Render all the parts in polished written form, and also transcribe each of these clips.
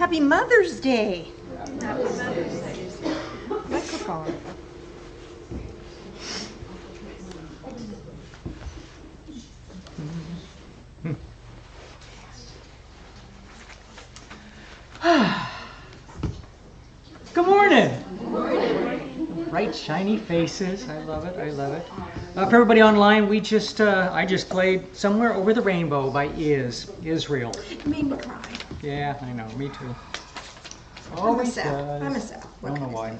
Happy Mother's Day. Happy Mother's Day. Microphone. Good morning. Good morning. Bright, shiny faces. I love it. I love it. For everybody online, I just played "Somewhere Over the Rainbow" by Israel. It made me cry. Yeah, I know. Me too. I'm a sap. I'm a sap. I don't know why.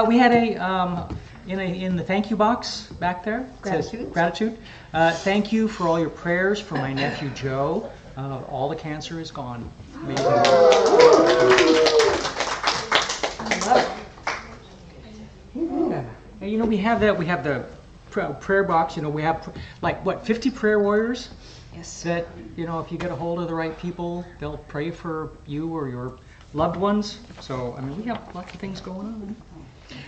We had in the thank you box back there. Gratitude. Gratitude. Thank you for all your prayers for my nephew Joe. All the cancer is gone. Amazing. Yeah. And, you know, we have the prayer box. You know, we have 50 prayer warriors. Yes. That, you know, if you get a hold of the right people, they'll pray for you or your loved ones. So, I mean, we have lots of things going on.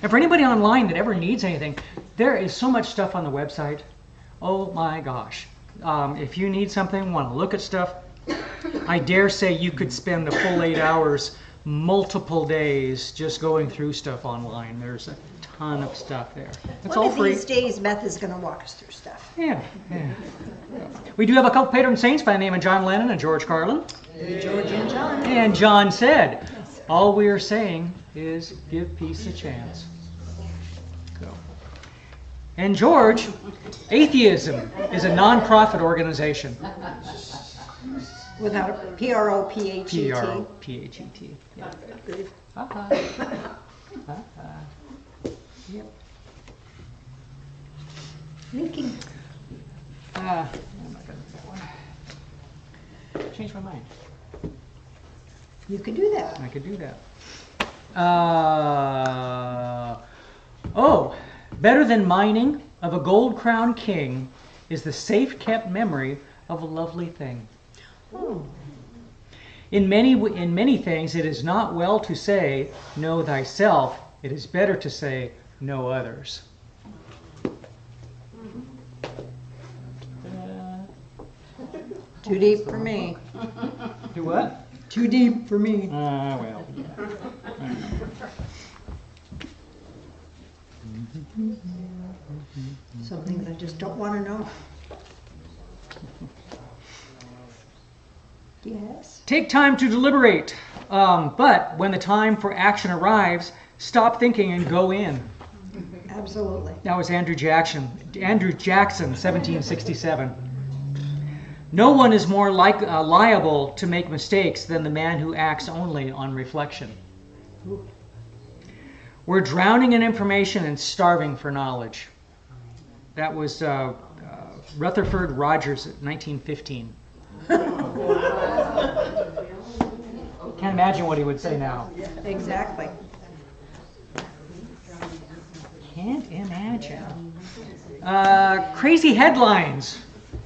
And for anybody online that ever needs anything, there is so much stuff on the website. Oh my gosh. If you need something, want to look at stuff, I dare say you could spend the full 8 hours, multiple days, just going through stuff online. There's a ton of stuff there. It's all free. One of these days, Beth is going to walk us through stuff. Yeah. We do have a couple patron saints by the name of John Lennon and George Carlin. Hey, George and John. And John said, all we are saying is give peace a chance. So. And George, atheism is a non-profit organization. Without a P-R-O-P-H-E-T. P-R-O-P-H-E-T. Yeah. Yep. Linking. I'm not going to do that one. Change my mind. You can do that. I could do that. Better than mining of a gold-crowned king is the safe-kept memory of a lovely thing. Oh. In many things, it is not well to say, know thyself. It is better to say, know others. Too deep for me. Do what? Too deep for me. Well, yeah. Something that I just don't want to know. Yes. Take time to deliberate, but when the time for action arrives, stop thinking and go in. Absolutely. That was Andrew Jackson, 1767. No one is more liable to make mistakes than the man who acts only on reflection. Ooh. We're drowning in information and starving for knowledge. That was Rutherford Rogers, 1915. Can't imagine what he would say now. Exactly. Can't imagine. Crazy headlines.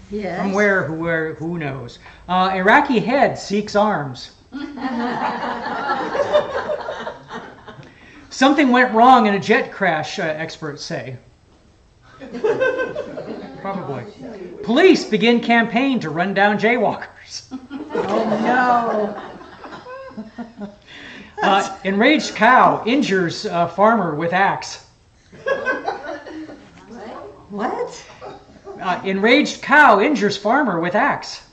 Yes. From where, who knows? Iraqi head seeks arms. Something went wrong in a jet crash, experts say. Probably. Police begin campaign to run down jaywalkers. Oh no. Enraged cow injures farmer with axe. What? Enraged cow injures farmer with axe.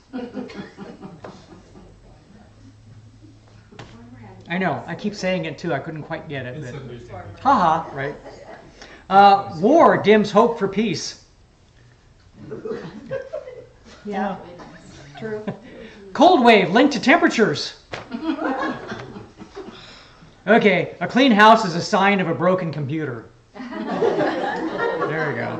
I know. I keep saying it too. I couldn't quite get it. Haha, right. War dims hope for peace. Yeah. True. Cold wave linked to temperatures. Okay, a clean house is a sign of a broken computer. There we go.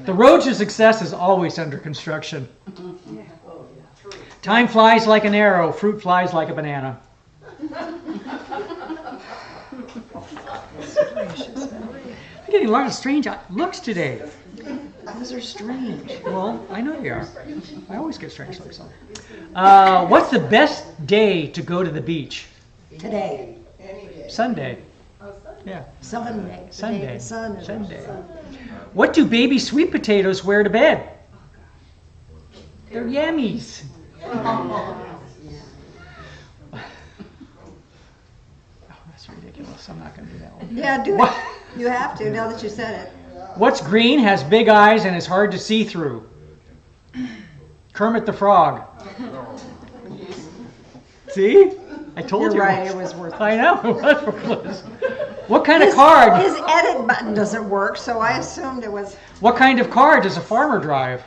The road to success is always under construction. Time flies like an arrow, fruit flies like a banana. I'm getting a lot of strange looks today. Those are strange. Well, I know they are. I always get strange looks. What's the best day to go to the beach? Today. Sunday. Yeah. Sunday. Sunday. Sunday. Sunday. What do baby sweet potatoes wear to bed? They're yammies. Oh, that's ridiculous. I'm not going to do that one. Yeah, do What? it. You have to, now that you said it. What's green, has big eyes, and is hard to see through? Kermit the Frog. See? I told You're you. right, it was worth it. I know, it was worthless. What kind of card? His edit button doesn't work, so I assumed it was. What kind of car does a farmer drive?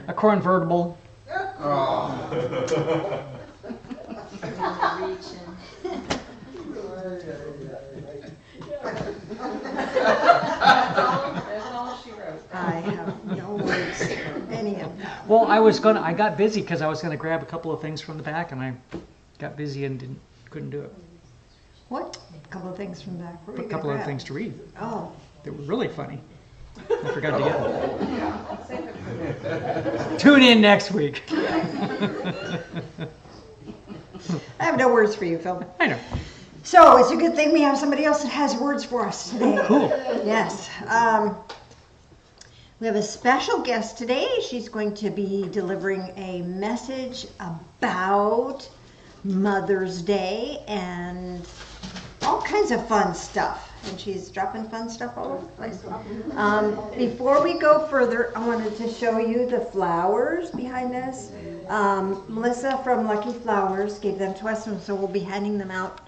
A convertible. I have no words for any of that. Well, I got busy because I was gonna grab a couple of things from the back, and I got busy and couldn't do it. What? A couple of things from back. What were A you couple gonna of grab? things to read. Oh. They were really funny. I forgot to get them. Tune in next week. I have no words for you, Phil. I know. So it's a good thing we have somebody else that has words for us today. Cool. Yes. We have a special guest today. She's going to be delivering a message about Mother's Day and all kinds of fun stuff. And she's dropping fun stuff all over the place. Before we go further, I wanted to show you the flowers behind us. Melissa from Lucky Flowers gave them to us, and so we'll be handing them out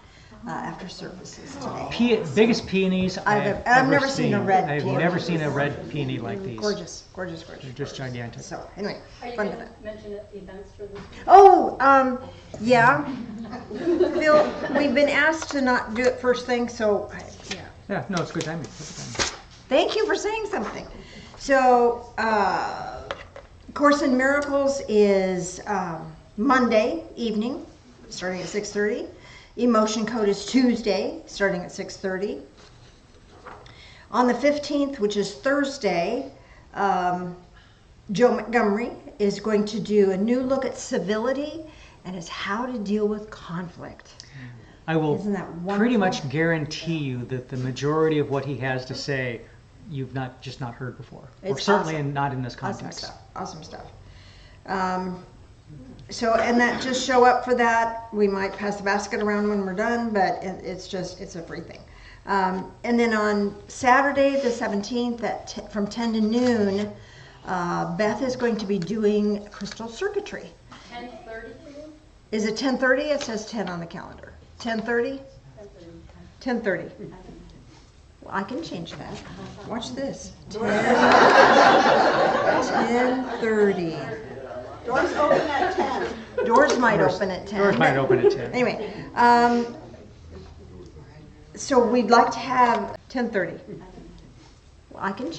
after services today. Biggest peonies I've ever never seen a red I've peony. never seen a red peony like these. Gorgeous, gorgeous, gorgeous. They're just gigantic. So anyway, Are you fun going with to it. mention events for this? Oh, yeah. Phil, we've been asked to not do it first thing, so yeah. Yeah, no, it's good timing. It's good timing. Thank you for saying something. So, Course in Miracles is Monday evening, starting at 6:30. Emotion Code is Tuesday, starting at 6:30. On the 15th, which is Thursday, Joe Montgomery is going to do a new look at civility and it's how to deal with conflict. I will Isn't that pretty wonderful? much guarantee you that the majority of what he has to say you've not heard before, or It's certainly awesome. not in this Awesome context. stuff. Awesome stuff. So, and that just show up for that. We might pass the basket around when we're done, but it's a free thing. And then on Saturday the 17th from 10 to noon, Beth is going to be doing crystal circuitry. 10:30 for you? Is it 10:30? It says 10 on the calendar. 10:30? 10:30. Well, I can change that. Watch this. 10:30. Doors open at 10. Doors might open at 10. Doors might open at 10. Anyway, so we'd like to have 10:30. Well, I can.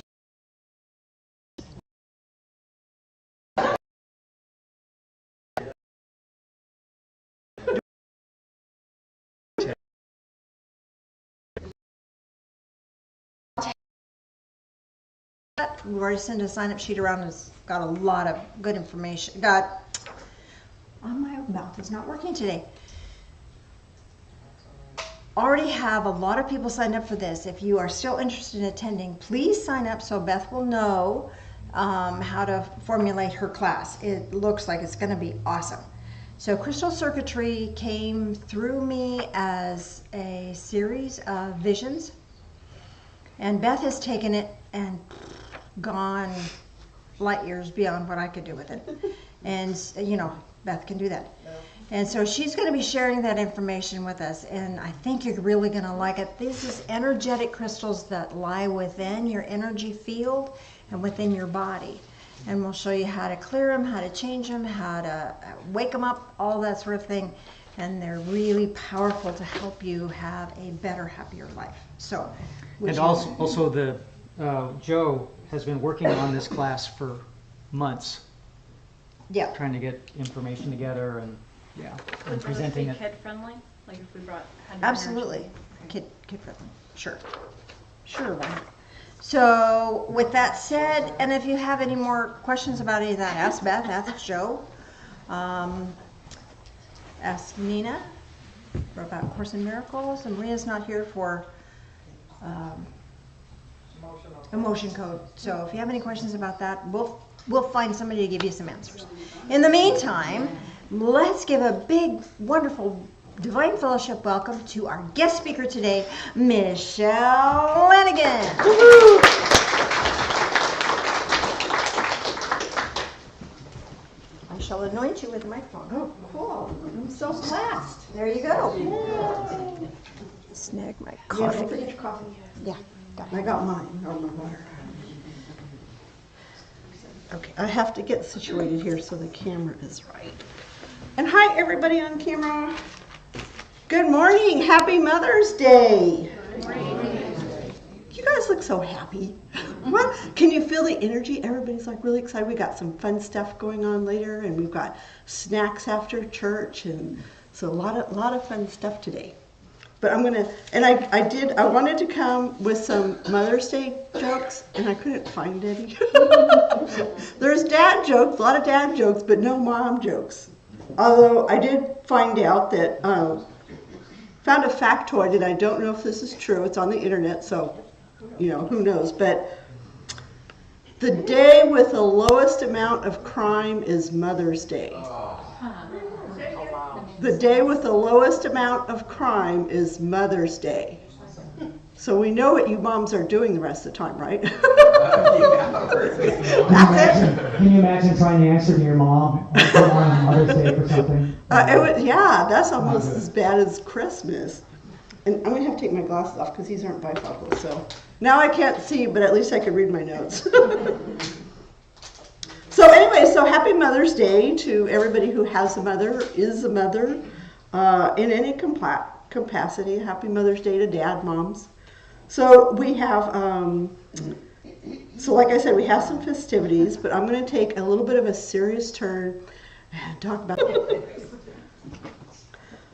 We've already sent a sign-up sheet around. It's got a lot of good information. My mouth is not working today. Already have a lot of people signed up for this. If you are still interested in attending, please sign up so Beth will know how to formulate her class. It looks like it's going to be awesome. So crystal circuitry came through me as a series of visions, and Beth has taken it and gone light years beyond what I could do with it. And you know, Beth can do that. And so she's going to be sharing that information with us, and I think you're really going to like it. This is energetic crystals that lie within your energy field and within your body. And we'll show you how to clear them, how to change them, how to wake them up, all that sort of thing. And they're really powerful to help you have a better, happier life. So, And also the Joe has been working on this class for months, yeah. trying to get information together and Would and presenting be it. kid friendly? Like if we brought Absolutely. Kid friendly. Sure. Sure, why not? So with that said, and if you have any more questions about any of that, ask Beth, ask Joe, ask Nina about Course in Miracles, and Maria's not here for emotion code. So if you have any questions about that, we'll we'll find somebody to give you some answers. In the meantime, let's give a big, wonderful Divine Fellowship welcome to our guest speaker today, Michele Lanigan. I shall anoint you with the microphone. Oh, cool. I'm so blessed. There you go. Snag my coffee. Your coffee. Yeah, got I it. got mine. Oh, my water. Okay, I have to get situated here so the camera is right. And hi, everybody on camera. Good morning. Happy Mother's Day. You guys look so happy. What? Can you feel the energy? Everybody's like really excited. We got some fun stuff going on later, and we've got snacks after church, and so a lot of fun stuff today. But I'm gonna, and I wanted to come with some Mother's Day jokes, and I couldn't find any. There's dad jokes, a lot of dad jokes, but no mom jokes. Although I did find out that, found a factoid, and I don't know if this is true. It's on the internet, so, who knows. But the day with the lowest amount of crime is Mother's Day. The day with the lowest amount of crime is Mother's Day. So we know what you moms are doing the rest of the time, right? That's it. Can you imagine trying to answer to your mom on Mother's Day or something? That's almost as bad as Christmas. And I'm going to have to take my glasses off because these aren't bifocals. So now I can't see, but at least I can read my notes. So anyway, so happy Mother's Day to everybody who has a mother, is a mother, in any capacity. Happy Mother's Day to dad, moms. So we have, so like I said, we have some festivities, but I'm going to take a little bit of a serious turn and talk about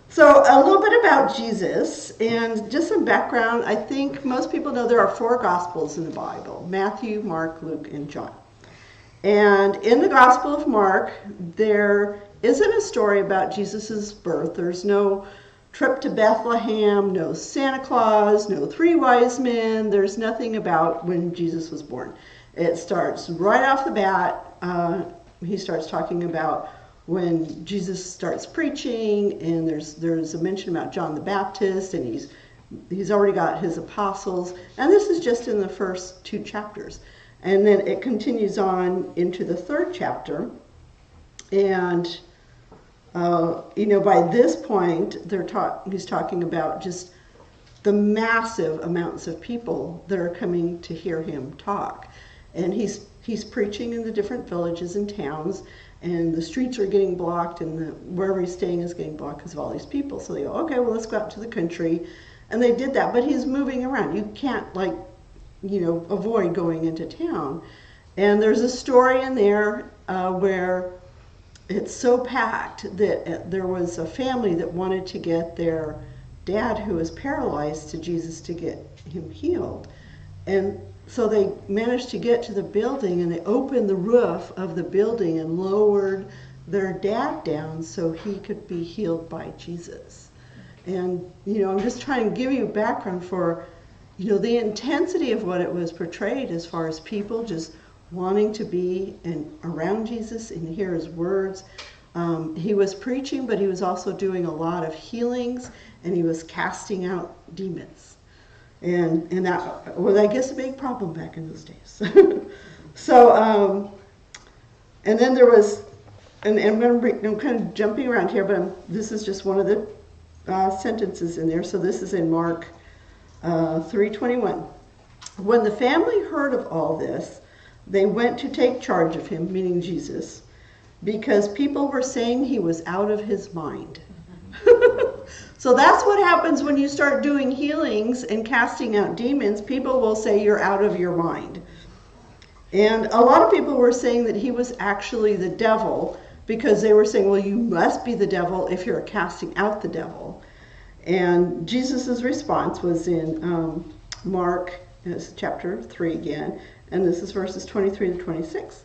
So a little bit about Jesus, and just some background. I think most people know there are 4 Gospels in the Bible: Matthew, Mark, Luke, and John. And in the Gospel of Mark, there isn't a story about Jesus' birth. There's no trip to Bethlehem, no Santa Claus, no 3 wise men. There's nothing about when Jesus was born. It starts right off the bat. He starts talking about when Jesus starts preaching, and there's a mention about John the Baptist, and he's already got his apostles. And this is just in the first 2 chapters. And then it continues on into the 3rd chapter. And, by this point, he's talking about just the massive amounts of people that are coming to hear him talk. And he's preaching in the different villages and towns, and the streets are getting blocked, and wherever he's staying is getting blocked because of all these people. So they go, okay, well, let's go out to the country. And they did that, but he's moving around. You can't, avoid going into town. And there's a story in there where it's so packed that there was a family that wanted to get their dad, who was paralyzed, to Jesus to get him healed. And so they managed to get to the building, and they opened the roof of the building and lowered their dad down so he could be healed by Jesus. And, I'm just trying to give you background for the intensity of what it was portrayed as far as people just wanting to be around Jesus and hear his words. He was preaching, but he was also doing a lot of healings, and he was casting out demons. And that was, I guess, a big problem back in those days. So, and then there was, and I'm kind of jumping around here, but this is just one of the sentences in there. So this is in Mark 3:21. When the family heard of all this, they went to take charge of him, meaning Jesus, because people were saying he was out of his mind. So that's what happens when you start doing healings and casting out demons. People will say you're out of your mind. And a lot of people were saying that he was actually the devil, because they were saying, well, you must be the devil if you're casting out the devil. And Jesus' response was in Mark chapter 3 again, and this is verses 23 to 26.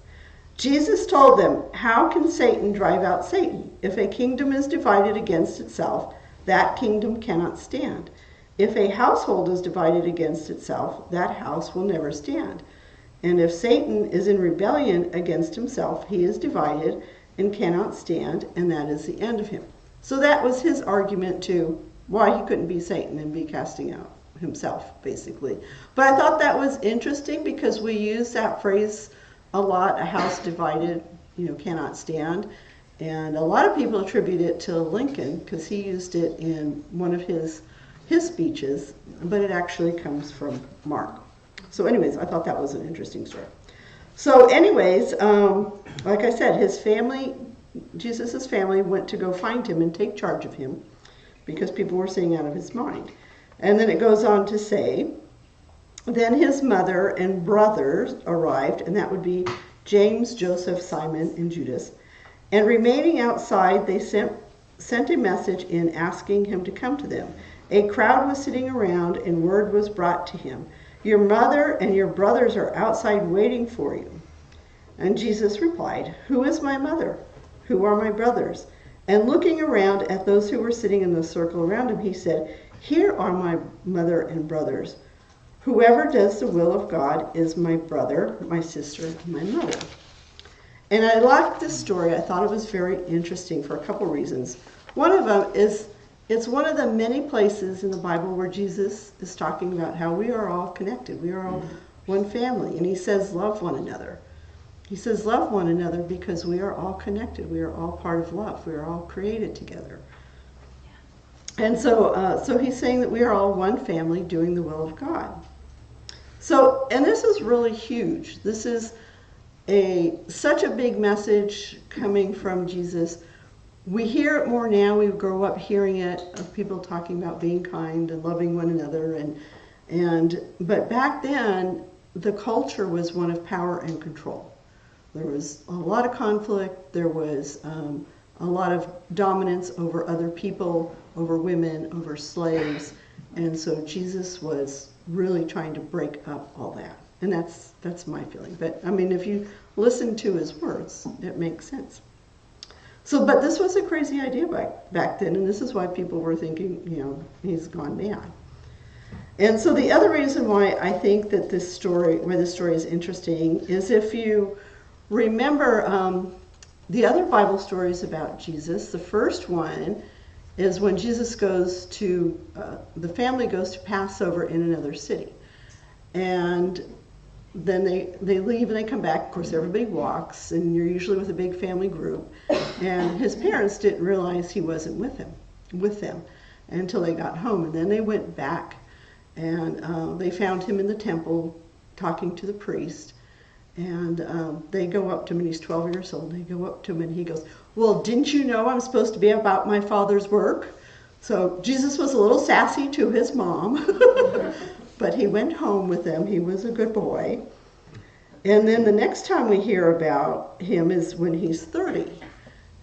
Jesus told them, how can Satan drive out Satan? If a kingdom is divided against itself, that kingdom cannot stand. If a household is divided against itself, that house will never stand. And if Satan is in rebellion against himself, he is divided and cannot stand, and that is the end of him. So that was his argument to why he couldn't be Satan and be casting out himself, basically. But I thought that was interesting because we use that phrase a lot, a house divided, cannot stand. And a lot of people attribute it to Lincoln because he used it in one of his speeches, but it actually comes from Mark. So anyways, I thought that was an interesting story. So anyways, like I said, Jesus' family went to go find him and take charge of him because people were saying out of his mind. And then it goes on to say, then his mother and brothers arrived, and that would be James, Joseph, Simon, and Judas. And remaining outside, they sent a message in asking him to come to them. A crowd was sitting around, and word was brought to him, your mother and your brothers are outside waiting for you. And Jesus replied, who is my mother? Who are my brothers? And looking around at those who were sitting in the circle around him, he said, here are my mother and brothers. Whoever does the will of God is my brother, my sister, and my mother. And I liked this story. I thought it was very interesting for a couple reasons. One of them is it's one of the many places in the Bible where Jesus is talking about how we are all connected. We are all one family. And he says, love one another. He says, love one another because we are all connected. We are all part of love. We are all created together. And so he's saying that we are all one family doing the will of God. So, and this is really huge. This is such a big message coming from Jesus. We hear it more now. We grow up hearing it of people talking about being kind and loving one another. But back then, the culture was one of power and control. There was a lot of conflict. There was a lot of dominance over other people, over women, over slaves. And so Jesus was really trying to break up all that. And that's my feeling. But I mean, if you listen to his words, it makes sense. So, but this was a crazy idea back then, and this is why people were thinking, he's gone mad. And so the other reason why I think that this story is interesting is if you remember the other Bible stories about Jesus. The first one is when Jesus goes to, the family goes to Passover in another city. And then they leave and they come back. Of course, everybody walks, and you're usually with a big family group. And his parents didn't realize he wasn't with them until they got home. And then they went back, and they found him in the temple talking to the priest. And they go up to him, and he's 12 years old. And they go up to him, and he goes, well, didn't you know I'm supposed to be about my Father's work? So Jesus was a little sassy to his mom. But he went home with them. He was a good boy. And then the next time we hear about him is when he's 30.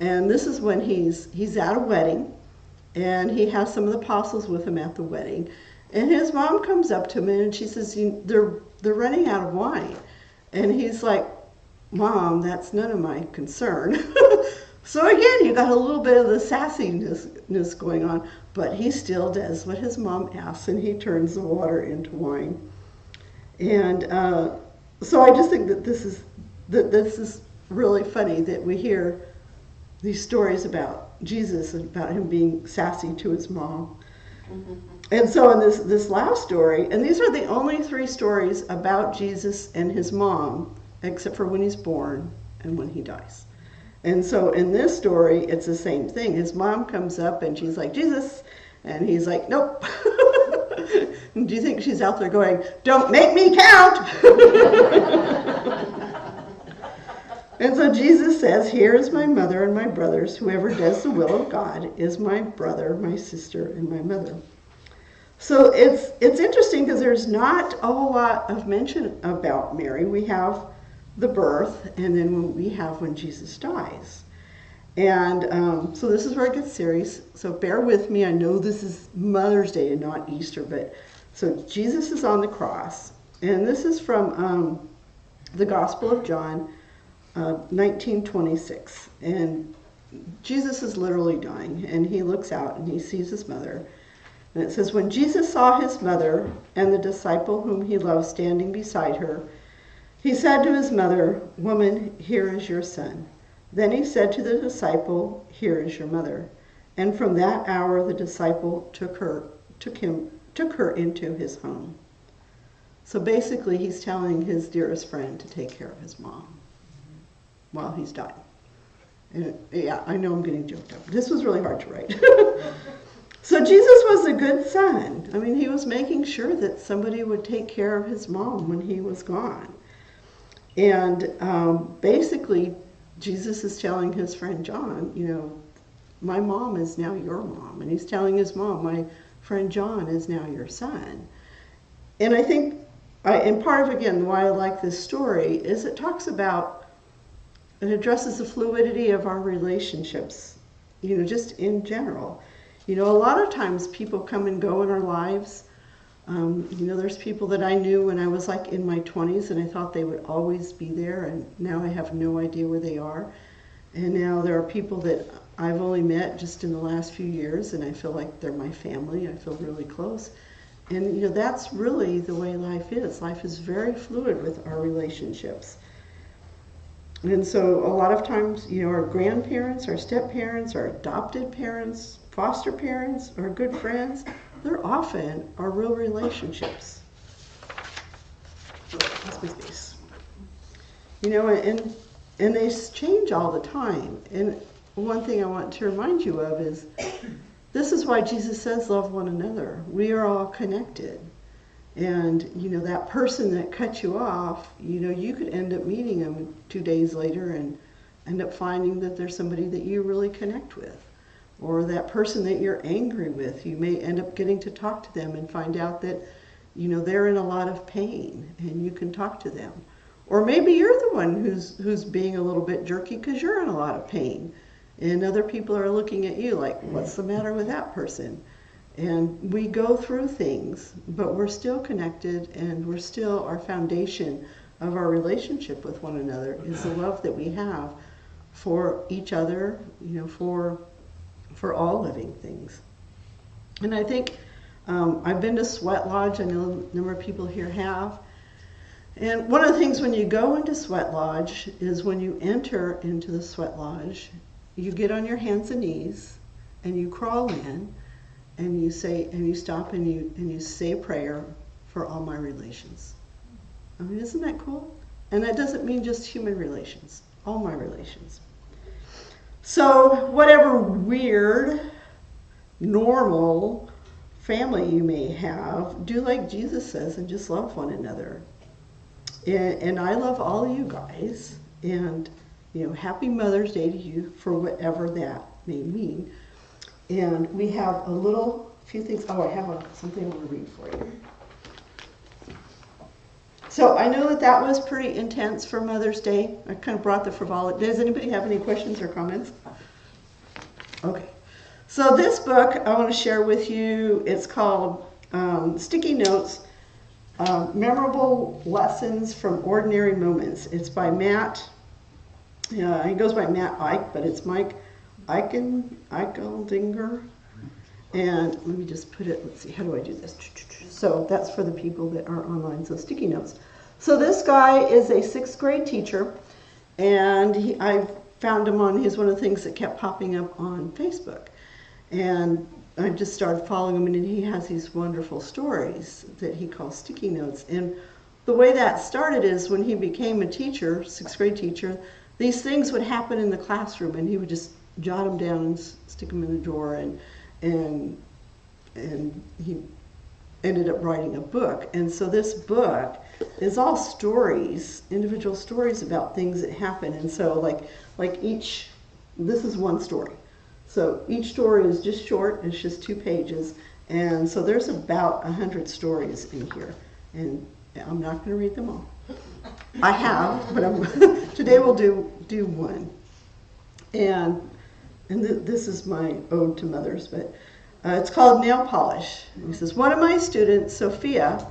And this is when he's at a wedding, and he has some of the apostles with him at the wedding. And his mom comes up to him, and she says, they're running out of wine. And he's like, Mom, that's none of my concern. So again, you got a little bit of the sassiness going on, but he still does what his mom asks, and he turns the water into wine. And so I just think that this is really funny that we hear these stories about Jesus and about him being sassy to his mom. Mm-hmm. And so in this last story, and these are the only 3 stories about Jesus and his mom, except for when he's born and when he dies. And so in this story, it's the same thing. His mom comes up and she's like, Jesus, and he's like, nope. And do you think she's out there going, don't make me count? And so Jesus says, here is my mother and my brothers. Whoever does the will of God is my brother, my sister, and my mother. So it's interesting because there's not a whole lot of mention about Mary. We have the birth, and then we have when Jesus dies. And so this is where it gets serious. So bear with me. I know this is Mother's Day and not Easter, but so Jesus is on the cross. And this is from the Gospel of John, 19:26. And Jesus is literally dying, and he looks out and he sees his mother. And it says, when Jesus saw his mother and the disciple whom he loved standing beside her, He said to his mother, "Woman, here is your son." Then he said to the disciple, "Here is your mother." And from that hour the disciple took her into his home. So basically he's telling his dearest friend to take care of his mom while he's dying. And yeah, I know I'm getting joked up. This was really hard to write. So Jesus was a good son. I mean, he was making sure that somebody would take care of his mom when he was gone. And basically, Jesus is telling his friend John, my mom is now your mom. And he's telling his mom, my friend John is now your son. And I think, and part of, again, why I like this story is it talks about, it addresses the fluidity of our relationships, just in general. A lot of times people come and go in our lives. There's people that I knew when I was like in my 20s and I thought they would always be there, and now I have no idea where they are. And now there are people that I've only met just in the last few years and I feel like they're my family. I feel really close. And that's really the way life is. Life is very fluid with our relationships. And so a lot of times, our grandparents, our step-parents, our adopted parents, foster parents, our good friends, they're often our real relationships. That's my space. And they change all the time. And one thing I want to remind you of is, this is why Jesus says, love one another. We are all connected. And, that person that cut you off, you could end up meeting them 2 days later and end up finding that there's somebody that you really connect with. Or that person that you're angry with, you may end up getting to talk to them and find out that, they're in a lot of pain and you can talk to them. Or maybe you're the one who's being a little bit jerky because you're in a lot of pain. And other people are looking at you like, what's the matter with that person? And we go through things, but we're still connected, and we're still, our foundation of our relationship with one another is the love that we have for each other, for all living things. And I think I've been to Sweat Lodge. I know a number of people here have. And one of the things when you go into Sweat Lodge is when you enter into the Sweat Lodge, you get on your hands and knees and you crawl in and you stop and you say a prayer for all my relations. I mean, isn't that cool? And that doesn't mean just human relations, all my relations. So whatever weird, normal family you may have, do like Jesus says and just love one another. And I love all of you guys, and happy Mother's Day to you for whatever that may mean. And we have few things. Oh, I have something I want to read for you. So I know that was pretty intense for Mother's Day. I kind of brought the frivolity. Does anybody have any questions or comments? Okay. So this book I want to share with you, it's called Sticky Notes, Memorable Lessons from Ordinary Moments. It's by Matt. He goes by Matt Ike, but it's Mike Eicheldinger. And let me just put it, let's see, how do I do this? So that's for the people that are online, so sticky notes. So this guy is a 6th grade teacher, and I found him he's one of the things that kept popping up on Facebook. And I just started following him, and he has these wonderful stories that he calls sticky notes. And the way that started is when he became a teacher, 6th grade teacher, these things would happen in the classroom, and he would just jot them down and stick them in the drawer, and he ended up writing a book. And so this book is all stories, individual stories about things that happen. And so like this is one story. So each story is just short, it's just 2 pages. And so there's about 100 stories in here. And I'm not going to read them all. I have, but today we'll do one. And this is my ode to mothers, but it's called Nail Polish. And he says, one of my students, Sophia,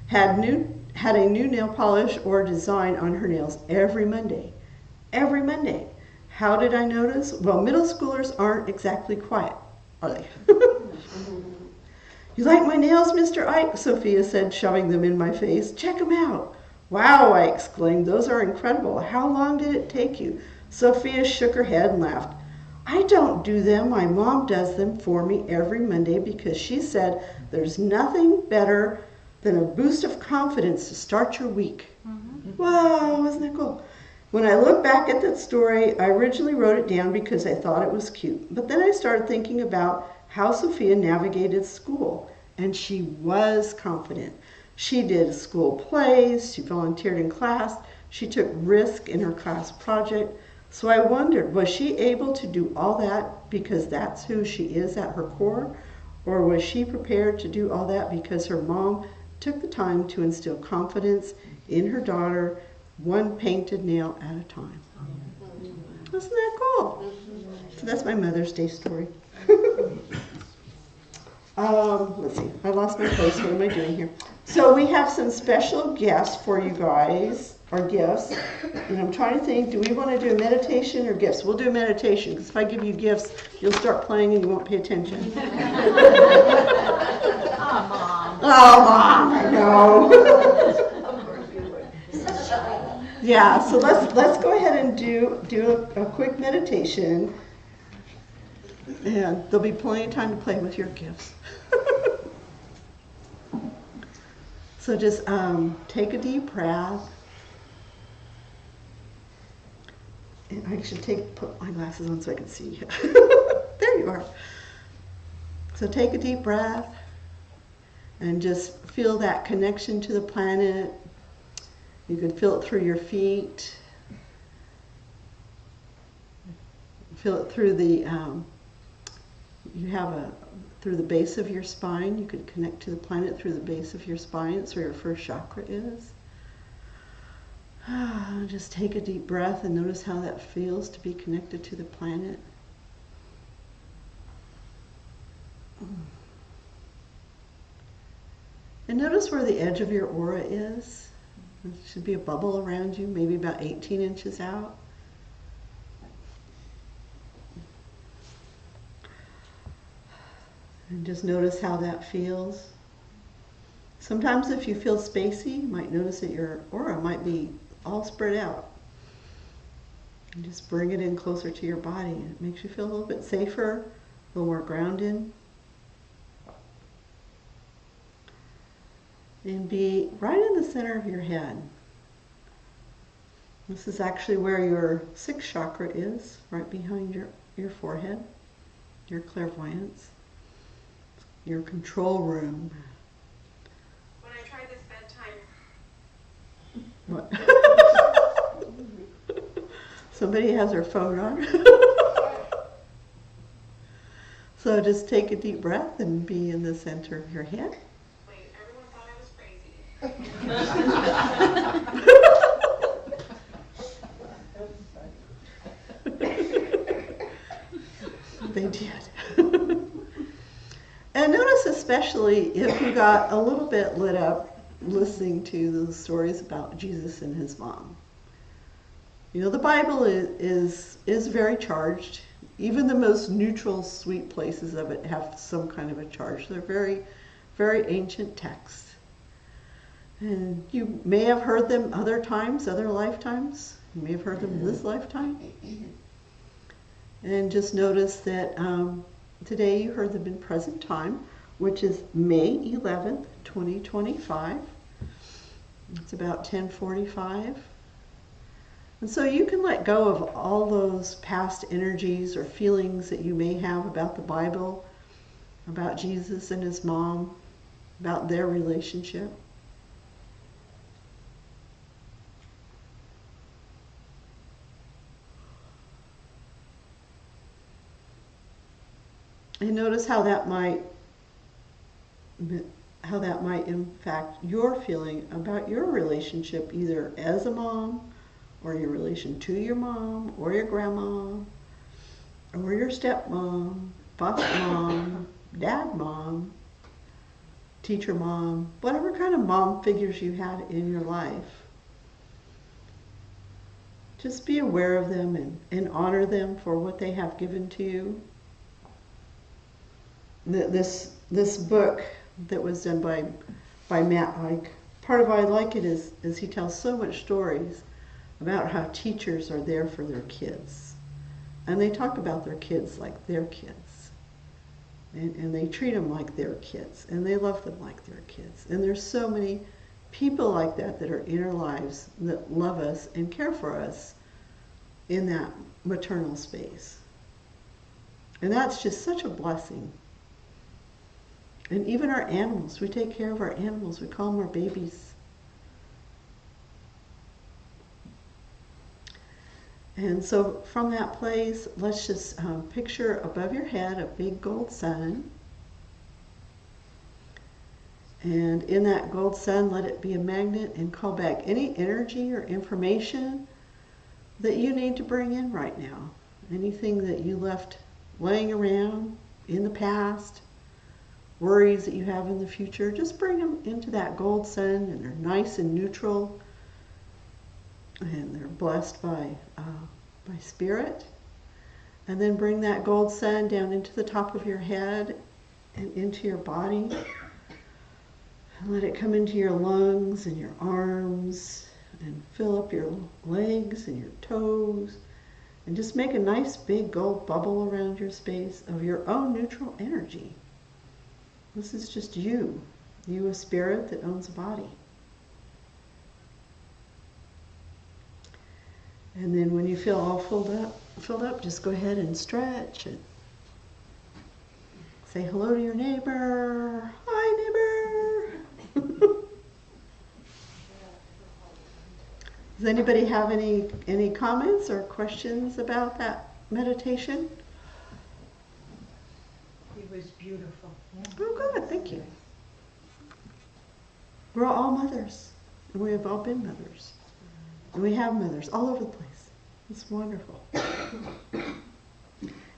had a new nail polish or design on her nails every Monday. Every Monday. How did I notice? Well, middle schoolers aren't exactly quiet, are they? You like my nails, Mr. Ike? Sophia said, shoving them in my face. Check them out. "Wow," I exclaimed, "those are incredible. How long did it take you?" Sophia shook her head and laughed. "I don't do them. My mom does them for me every Monday because she said there's nothing better than a boost of confidence to start your week." Wow, isn't that cool? When I look back at that story, I originally wrote it down because I thought it was cute. But then I started thinking about how Sophia navigated school, and she was confident. She did school plays, she volunteered in class, she took risk in her class project. So I wondered, was she able to do all that because that's who she is at her core? Or was she prepared to do all that because her mom took the time to instill confidence in her daughter, one painted nail at a time? Isn't that cool? So that's my Mother's Day story. Let's see, I lost my place. What am I doing here? So we have some special guests for you guys, or gifts. And I'm trying to think, do we want to do a meditation or gifts? We'll do a meditation, because if I give you gifts, you'll start playing and you won't pay attention. Oh, Mom, I know. Yeah, so let's go ahead and do a quick meditation. And there'll be plenty of time to play with your gifts. So just take a deep breath. And I should put my glasses on so I can see. There you are. So take a deep breath and just feel that connection to the planet. You can feel it through your feet. Feel it through the through the base of your spine. You could connect to the planet through the base of your spine. It's where your first chakra is. Just take a deep breath and notice how that feels to be connected to the planet. And notice where the edge of your aura is. There should be a bubble around you, maybe about 18 inches out. And just notice how that feels. Sometimes if you feel spacey, you might notice that your aura might be all spread out. And just bring it in closer to your body. It makes you feel a little bit safer, a little more grounded. And be right in the center of your head. This is actually where your sixth chakra is, right behind your forehead, your clairvoyance. Your control room. When I try this bedtime. What? Somebody has their phone on. So just take a deep breath and be in the center of your head. Wait, everyone thought I was crazy. They did. And notice especially if you got a little bit lit up listening to those stories about Jesus and his mom. You know, the Bible is very charged. Even the most neutral, sweet places of it have some kind of a charge. They're very, very ancient texts. And you may have heard them other times, other lifetimes. You may have heard them this lifetime. And just notice that today you heard them in present time, which is May 11th, 2025. It's about 10:45. And so you can let go of all those past energies or feelings that you may have about the Bible, about Jesus and his mom, about their relationship. And notice how that might impact your feeling about your relationship, either as a mom, or your relation to your mom, or your grandma, or your stepmom, foster mom, dad mom, teacher mom, whatever kind of mom figures you had in your life. Just be aware of them and honor them for what they have given to you. This book that was done by Matt, like part of why I like it is he tells so much stories about how teachers are there for their kids. And they talk about their kids like their kids. And they treat them like their kids. And they love them like their kids. And there's so many people like that that are in our lives that love us and care for us in that maternal space. And that's just such a blessing. And even our animals, we take care of our animals. We call them our babies. And so from that place, let's just picture above your head a big gold sun. And in that gold sun, let it be a magnet and call back any energy or information that you need to bring in right now. Anything that you left laying around in the past, worries that you have in the future, just bring them into that gold sun, and they're nice and neutral. And they're blessed by spirit. And then bring that gold sun down into the top of your head and into your body. And let it come into your lungs and your arms and fill up your legs and your toes. And just make a nice big gold bubble around your space of your own neutral energy. This is just you a spirit that owns a body. And then when you feel all filled up, just go ahead and stretch and say hello to your neighbor. Hi, neighbor. Does anybody have any comments or questions about that meditation? It was beautiful. Oh, good. Thank you. We're all mothers, and we have all been mothers. And we have mothers all over the place. It's wonderful.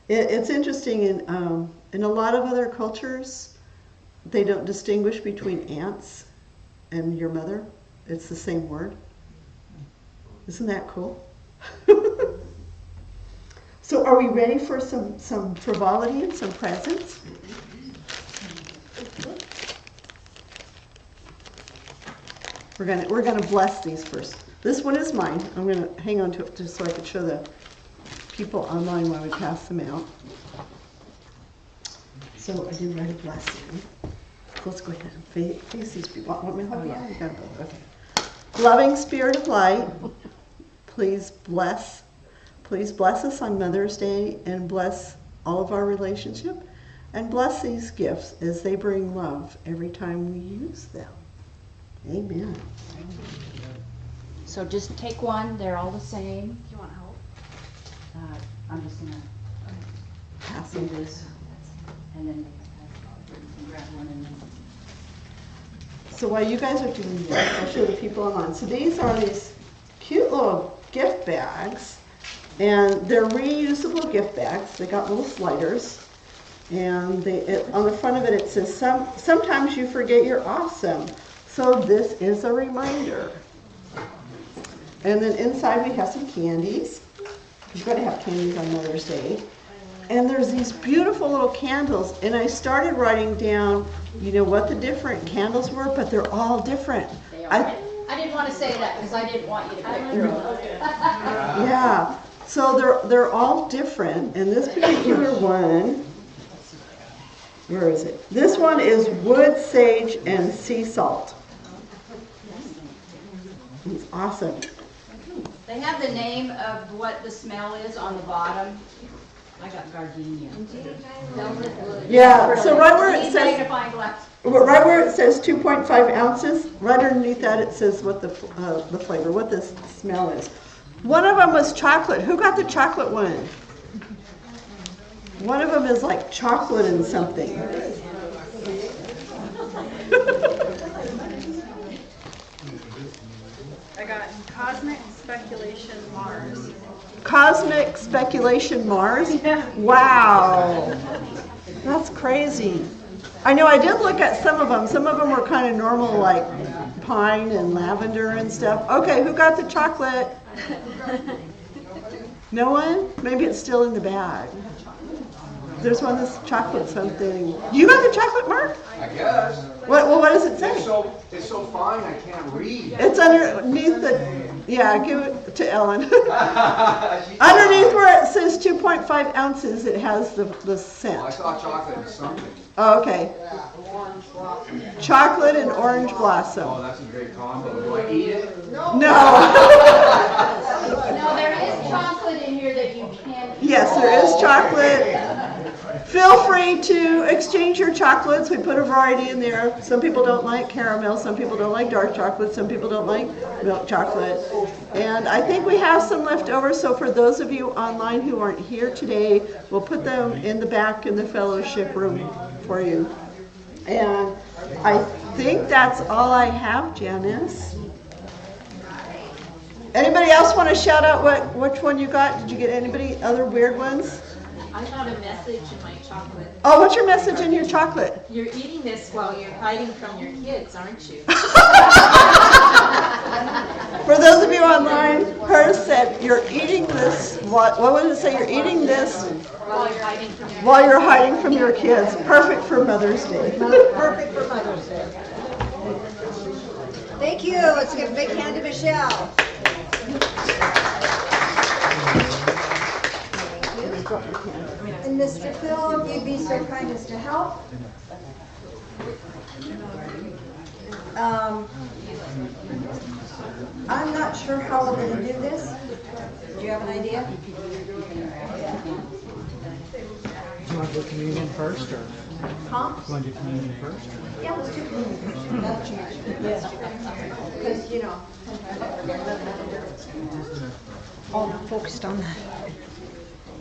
It's interesting, in a lot of other cultures, they don't distinguish between aunts and your mother. It's the same word. Isn't that cool? So are we ready for some frivolity and some presents? We're gonna bless these first. This one is mine. I'm gonna hang on to it just so I can show the people online while we pass them out. So I did write a blessing. Let's go ahead and face these people. Want me to hold? Yeah, you got both. Okay. Loving Spirit of Light, please bless us on Mother's Day, and bless all of our relationship, and bless these gifts as they bring love every time we use them. Amen. So just take one, they're all the same. Do you want help? I'm just gonna Pass do them. this, and then you can grab one and then. So while you guys are doing this, I'll show the people online. So these are these cute little gift bags, and they're reusable gift bags. They got little sliders, and on the front of it says, sometimes you forget you're awesome. So this is a reminder. And then inside we have some candies. You've got to have candies on Mother's Day. And there's these beautiful little candles, and I started writing down, what the different candles were, but they're all different. They are. I didn't want to say that because I didn't want you to pick your own. Yeah, so they're all different, and this particular one, where is it? This one is wood, sage, and sea salt. It's awesome. They have the name of what the smell is on the bottom. I got gardenia. Yeah, so right where it says Magnifying glass. Right where it says 2.5 ounces, right underneath that it says what the flavor, what the smell is. One of them was chocolate. Who got the chocolate one? One of them is like chocolate and something. I got Cosmic Speculation Mars. Cosmic Speculation Mars? Wow. That's crazy. I know I did look at some of them. Some of them were kind of normal, like pine and lavender and stuff. Okay, who got the chocolate? No one? Maybe it's still in the bag. There's one that's chocolate something. You got the chocolate mark? I guess. What does it say? It's so fine I can't read. It's underneath the, yeah, give it to Ellen. Underneath where it says 2.5 ounces, it has the I scent. thought chocolate was something. Oh, okay. Chocolate and orange blossom. Oh, that's a great combo. Do I eat it? No. No, there is chocolate in here that you can eat. Yes, there is chocolate. Feel free to exchange your chocolates. We put a variety in there. Some people don't like caramel, some people don't like dark chocolate, some people don't like milk chocolate. And I think we have some left over, so for those of you online who aren't here today, we'll put them in the back in the fellowship room for you. And I think that's all I have, Janice. Anybody else want to shout out which one you got? Did you get anybody other weird ones? I got a message in my chocolate. Oh, what's your message in your chocolate? You're eating this while you're hiding from your kids, aren't you? For those of you online, hers said, you're eating this, what would it say? You're eating this While you're hiding from your kids. Perfect for Mother's Day. Perfect for Mother's Day. Thank you. Let's give a big hand to Michelle. And Mr. Phil, if you'd be so kind as to help. I'm not sure how we're going to do this. Do you have an idea? Do you want to do communion first, or Huh? you want to do communion first? Yeah, let's do communion first. That's because, you know, all focused on that.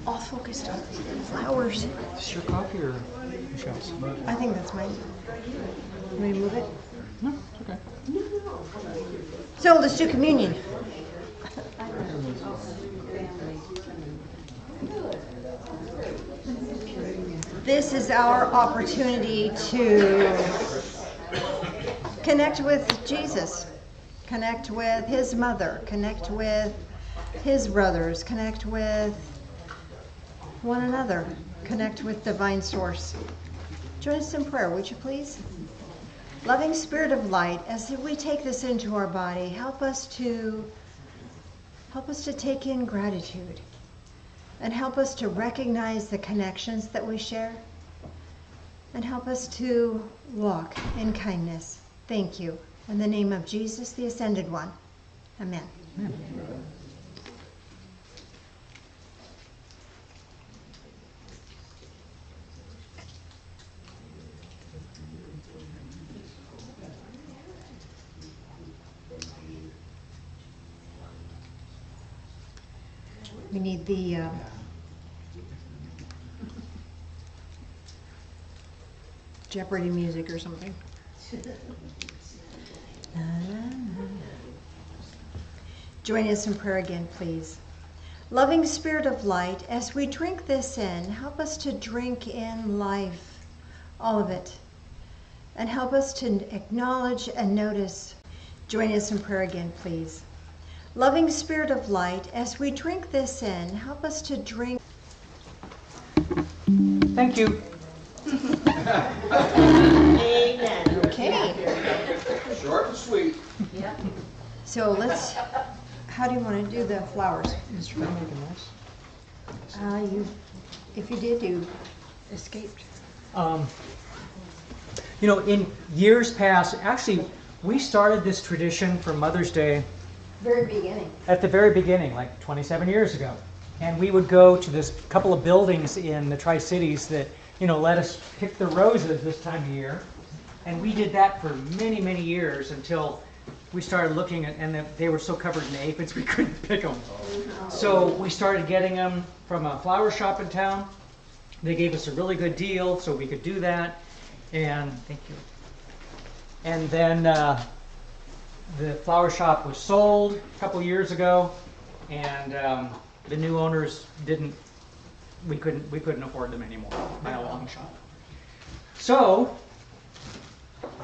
All focused on flowers. Is this your copy or Michelle's? I think that's mine. Let me move it. No, it's okay. So let's do communion. This is our opportunity to connect with Jesus, connect with his mother, connect with his brothers, connect with one another, connect with divine source. Join us in prayer, would you please? Loving Spirit of light, as we take this into our body, help us to take in gratitude and help us to recognize the connections that we share and help us to walk in kindness. Thank you. In the name of Jesus, the Ascended One. Amen. Amen. We need the Jeopardy music or something. Join us in prayer again, please. Loving Spirit of light, as we drink this in, help us to drink in life, all of it, and help us to acknowledge and notice. Join us in prayer again, please. Loving Spirit of light, as we drink this in, help us to drink. Thank you. Okay. Short and sweet. So let's, how do you want to do the flowers? Mr. Van making this? If you did, you escaped. You know, in years past, actually, we started this tradition for Mother's Day Very beginning. at the very beginning, like 27 years ago. And we would go to this couple of buildings in the Tri-Cities that, you know, let us pick the roses this time of year. And we did that for many, many years until we started looking at, and they were so covered in aphids we couldn't pick them. So we started getting them from a flower shop in town. They gave us a really good deal, so we could do that. And thank you. And then the flower shop was sold a couple years ago, and the new owners we couldn't afford them anymore by a long shot. So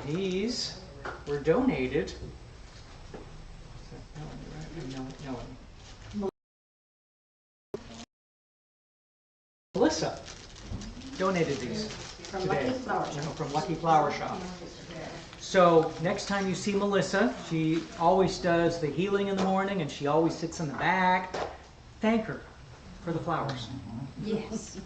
these were donated. No. Melissa. donated these From today. Lucky Flower Shop. From Lucky Flower Shop. So next time you see Melissa, she always does the healing in the morning, and she always sits in the back. Thank her for the flowers. Yes.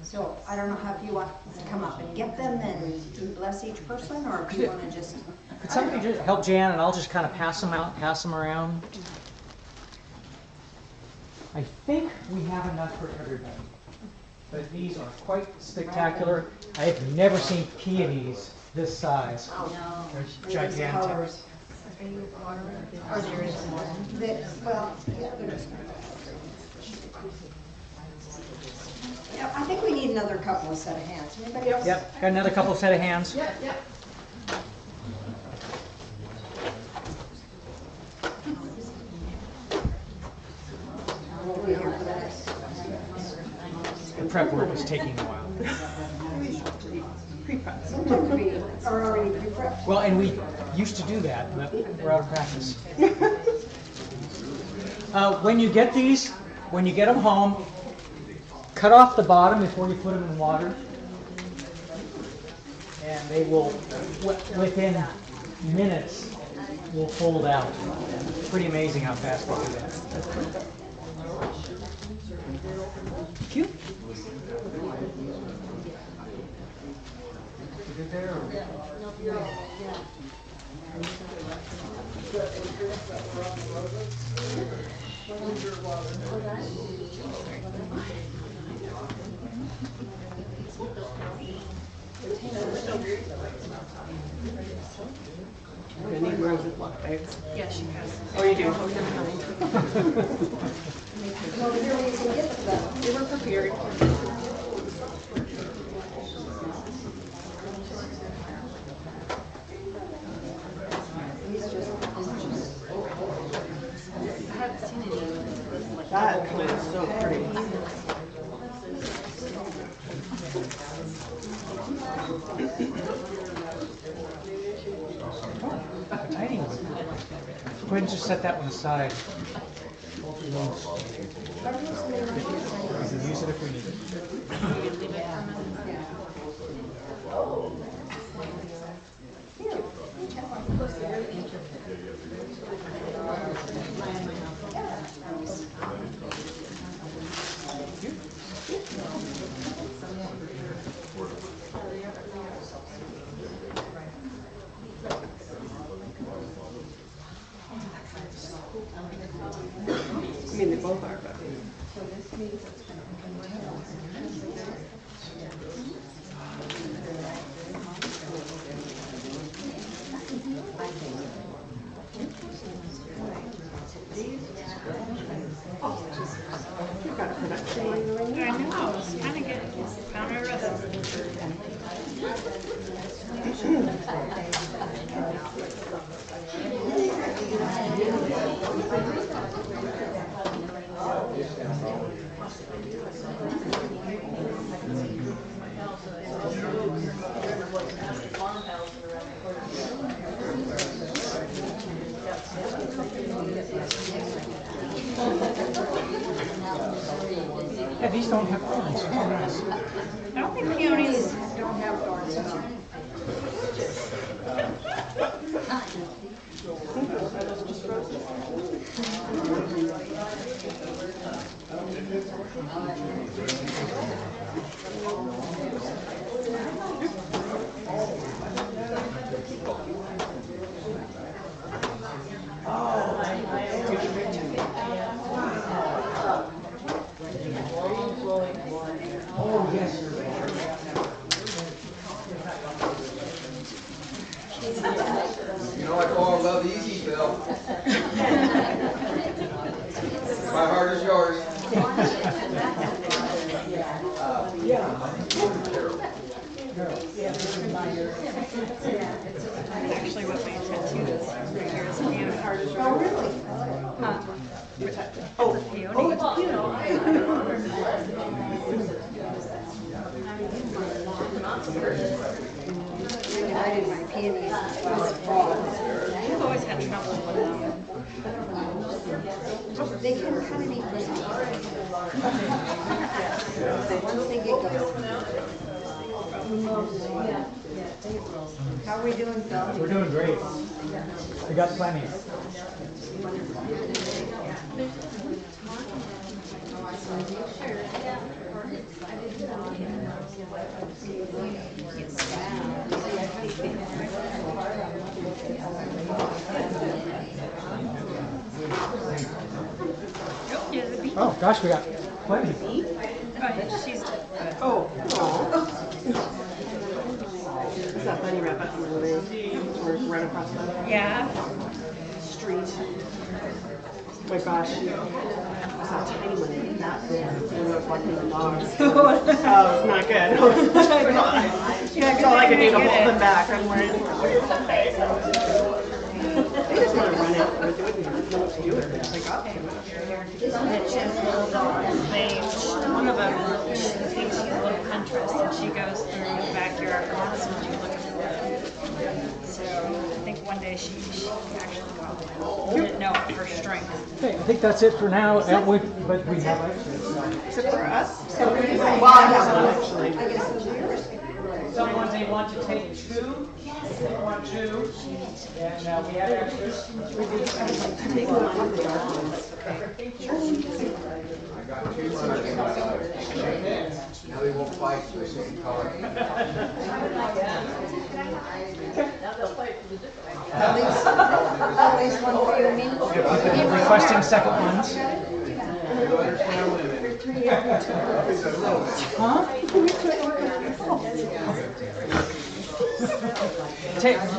So I don't know how, if you want to come up and get them and bless each person, or if you want to just. Could somebody just help Jan, and I'll just kind of pass them out, pass them around. I think we have enough for everybody, but these are quite spectacular. I have never seen peonies this size. They're gigantic. Well, yeah, there's. Yeah, I think we need another couple of set of hands. Anybody else? Yep, got another couple set of hands. Yep. We'll be here for that. The prep work is taking a while. Sometimes we are already pre-prepped. Well, and we used to do that, but we're out of practice. When you get these, when you get them home, cut off the bottom before you put them in water. And they will, within minutes, will fold out. Pretty amazing how fast they do that. Cute. Yeah, she has. Oh, you do? Well, here we can get them. They were prepared. I haven't seen any like That looks so pretty. Tiny one. Go ahead and just set that one aside. We can use it if we need it. I mean, they both are, but. You've got a production line going I know, I was kind of getting, found my rhythm. Yeah, these don't have thorns. Oh, nice. I don't think peonies Don't have thorns in them. Oh, yes. You know I fall in love easy, Phil. My heart is yours. actually what my tattoo is. Right here is a peony. Oh, really? Oh, peony. I did my peonies last fall. I've always had trouble with them. They can kind of be pretty. Once they get going. How are we doing, Phil? We're doing great. We got plenty. Oh, gosh, we got plenty. Oh. Is that bunny rabbit on the way? Or right across the street? Oh my gosh, I saw a tiny one that big when I was walking the dogs. Oh, it's not good. That's all I can do to hold them back. I'm worried. They just want to run it, but they wouldn't know what to do with it. Like, One of them thinks she's a little huntress, and she goes through the backyard constantly looking for them. So I think one day she actually got one. Didn't know her strength. Okay, I think that's it for now. But we have extras. is it for us? Well, I have one actually. Someone may want to take two. They want two. And we have extras. Now they won't fight for the same color. At least one for you and me. Requesting second ones. Huh?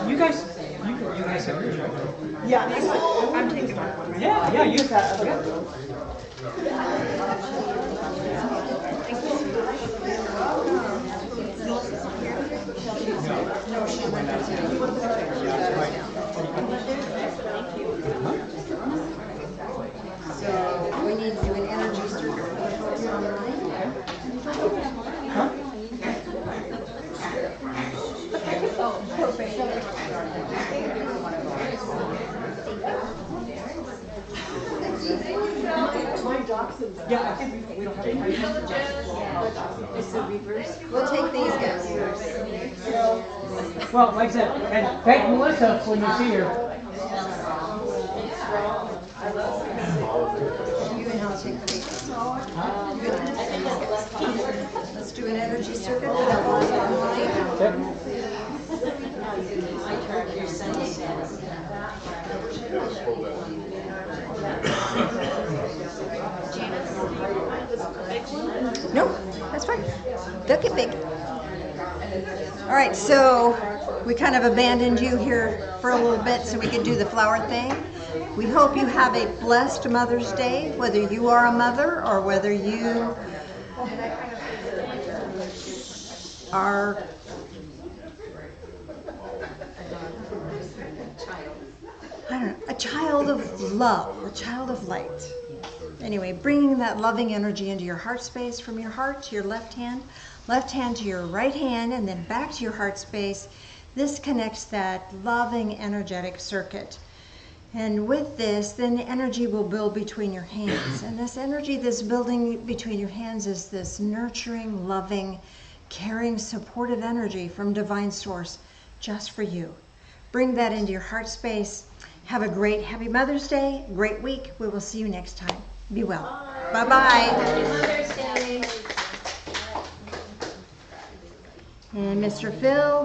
You guys have yours, right? Yeah, I'm taking one. Yeah, use that. So we need to do an energy circuit for the folks online. Yeah, I think we don't have any. We'll take these guys. Well, like I said, and thank Melissa when you see her. You and I'll take these. Let's do an energy circuit for the folks online. Nope, that's fine. They'll get big. All right, so we kind of abandoned you here for a little bit so we could do the flower thing. We hope you have a blessed Mother's Day, whether you are a mother or whether you are a child of love, a child of light. Anyway, bringing that loving energy into your heart space from your heart to your left hand to your right hand, and then back to your heart space. This connects that loving energetic circuit. And with this, then the energy will build between your hands. And this energy that's building between your hands is this nurturing, loving, caring, supportive energy from Divine Source just for you. Bring that into your heart space. Have a great, happy Mother's Day, great week. We will see you next time. Be well. Bye-bye. Happy Mother's Day. And Mr. Phil.